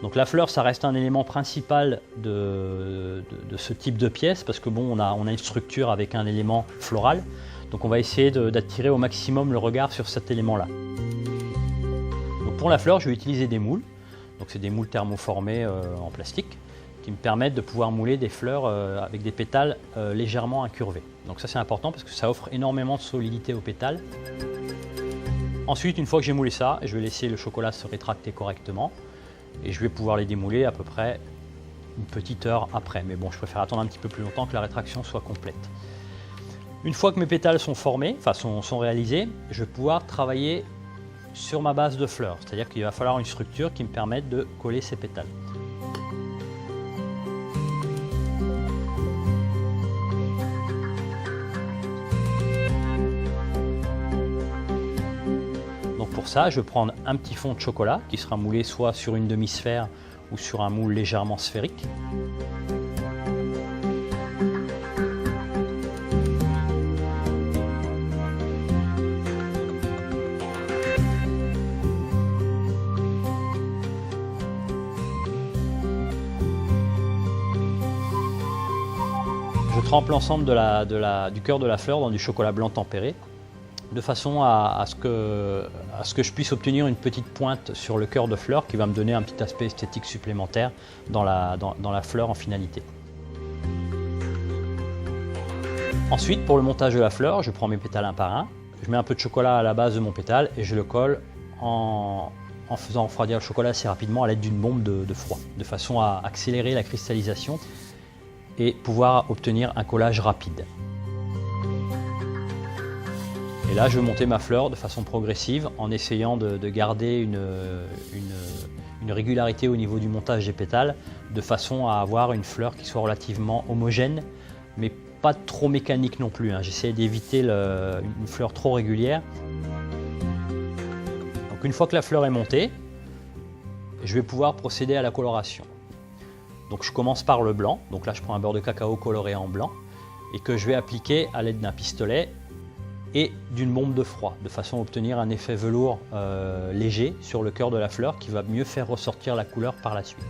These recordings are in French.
Donc la fleur, ça reste un élément principal de ce type de pièce parce que bon, on a une structure avec un élément floral. Donc on va essayer d'attirer au maximum le regard sur cet élément-là. Donc pour la fleur, je vais utiliser des moules. Donc c'est des moules thermoformés en plastique qui me permettent de pouvoir mouler des fleurs avec des pétales légèrement incurvés. Donc ça c'est important parce que ça offre énormément de solidité aux pétales. Ensuite, une fois que j'ai moulé ça, je vais laisser le chocolat se rétracter correctement. Et je vais pouvoir les démouler à peu près une petite heure après. Mais bon, je préfère attendre un petit peu plus longtemps que la rétraction soit complète. Une fois que mes pétales sont formés, enfin sont réalisés, je vais pouvoir travailler sur ma base de fleurs. C'est-à-dire qu'il va falloir une structure qui me permette de coller ces pétales. Pour ça, je vais prendre un petit fond de chocolat qui sera moulé soit sur une demi-sphère ou sur un moule légèrement sphérique. Je trempe l'ensemble du cœur de la fleur dans du chocolat blanc tempéré, de façon à ce que je puisse obtenir une petite pointe sur le cœur de fleur qui va me donner un petit aspect esthétique supplémentaire dans la fleur en finalité. Ensuite, pour le montage de la fleur, je prends mes pétales un par un, je mets un peu de chocolat à la base de mon pétale et je le colle en faisant refroidir le chocolat assez rapidement à l'aide d'une bombe de froid, de façon à accélérer la cristallisation et pouvoir obtenir un collage rapide. Et là, je vais monter ma fleur de façon progressive en essayant de garder une régularité au niveau du montage des pétales, de façon à avoir une fleur qui soit relativement homogène, mais pas trop mécanique non plus. J'essaie d'éviter une fleur trop régulière. Donc une fois que la fleur est montée, je vais pouvoir procéder à la coloration. Donc je commence par le blanc. Donc là, je prends un beurre de cacao coloré en blanc et que je vais appliquer à l'aide d'un pistolet et d'une bombe de froid, de façon à obtenir un effet velours léger sur le cœur de la fleur qui va mieux faire ressortir la couleur par la suite.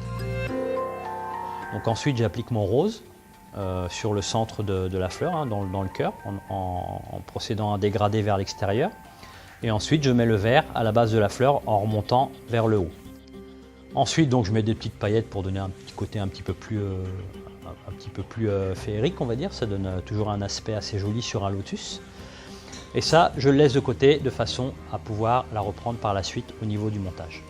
Donc ensuite, j'applique mon rose sur le centre de la fleur, dans le cœur, en procédant à dégrader vers l'extérieur. Et ensuite, je mets le vert à la base de la fleur en remontant vers le haut. Ensuite, donc, je mets des petites paillettes pour donner un petit côté un petit peu plus féerique, on va dire. Ça donne toujours un aspect assez joli sur un lotus. Et ça, je le laisse de côté de façon à pouvoir la reprendre par la suite au niveau du montage.